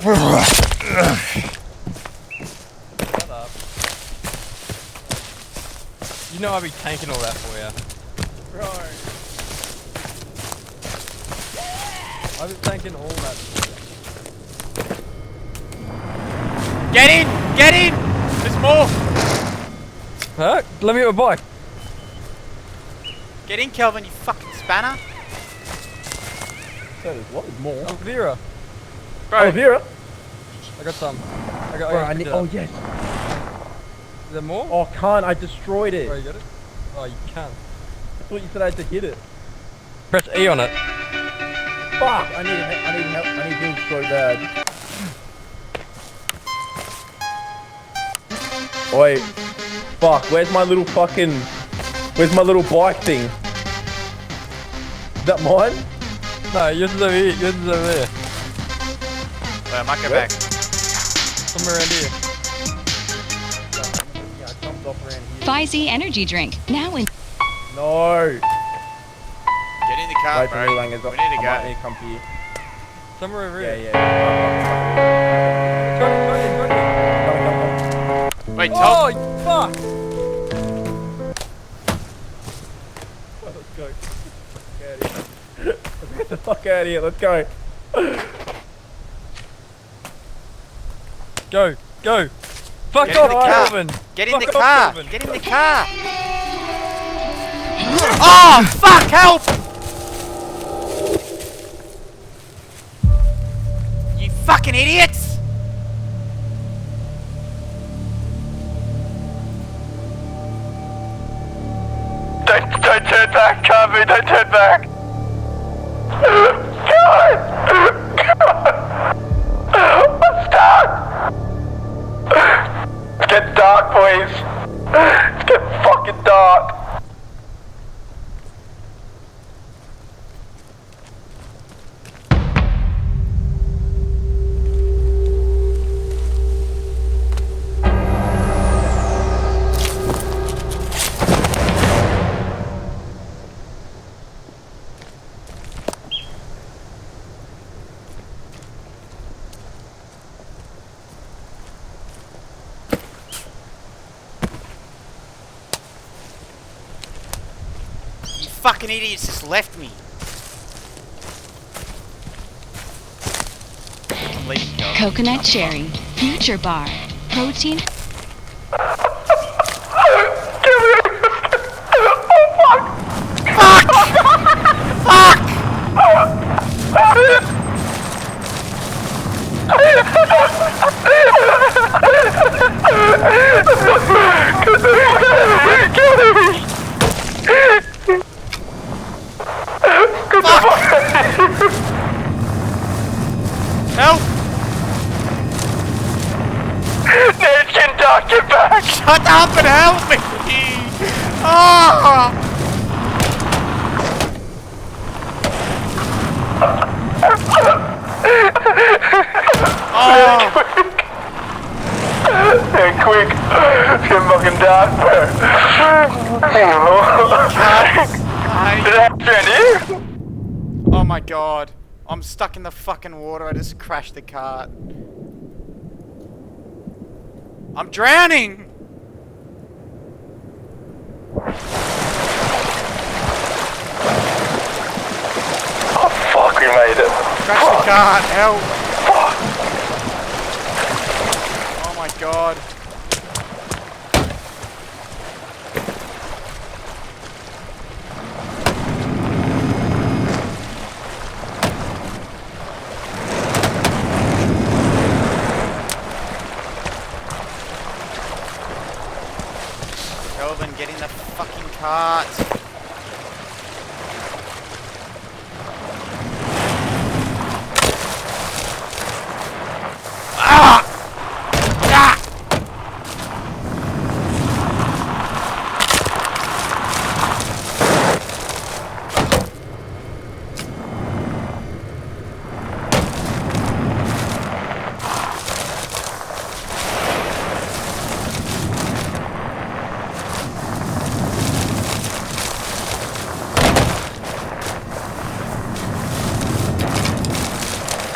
Shut up. You know I'll be tanking all that for you. Bro. I'll be tanking all that for you. Get in! Get in! There's more! Huh? Let me get a bike. Get in, Kelvin, you fucking spanner. So there's what? There's more. Oh, Vera. Bro, Oh, Vera. I got some. Bro, I need. Oh yes. Is there more? Oh, can't. I destroyed it. Oh, you got it? Oh, you can. I thought you said I had to hit it. Press E on it. Fuck! I need help. I need heals so bad. Oi. Fuck, where's my little fucking... Where's my little bike thing? Is that mine? No, yours is over here. Yours is over there. I might go Where? back. Somewhere around here. Yeah, I jumped off around here. Pfizer energy drink. Now in. No! Get in the car, Wait for bro. me, Langers. We need to I might go. need to come here. Somewhere over Yeah, here. yeah. Join it. Come. Wait, Oh, Tom. fuck! Let's go. Get the fuck out of here. Let's go. Go, go! Fuck Get in off, the car. Calvin! Get in Fuck the off, car. Calvin. Get in the car. Oh, fuck, help! You fucking idiots! Don't turn back, Carver, don't turn back! God! I'm stuck! It's getting dark, boys. It's getting fucking dark. You fucking idiots just left me. I'm leaving, Kelvin. Coconut cherry. Future bar. Protein. Help! No, it's getting dark, get back! Shut up and help me! Oh! Oh! Hey, quick! It's getting fucking dark, bro. Did it happen around here? Oh my god. I'm stuck in the fucking water. I just crashed the cart. I'm drowning! Oh fuck, we made it. Crashed the cart. Help! Oh my god. Kelvin, get in the fucking cart.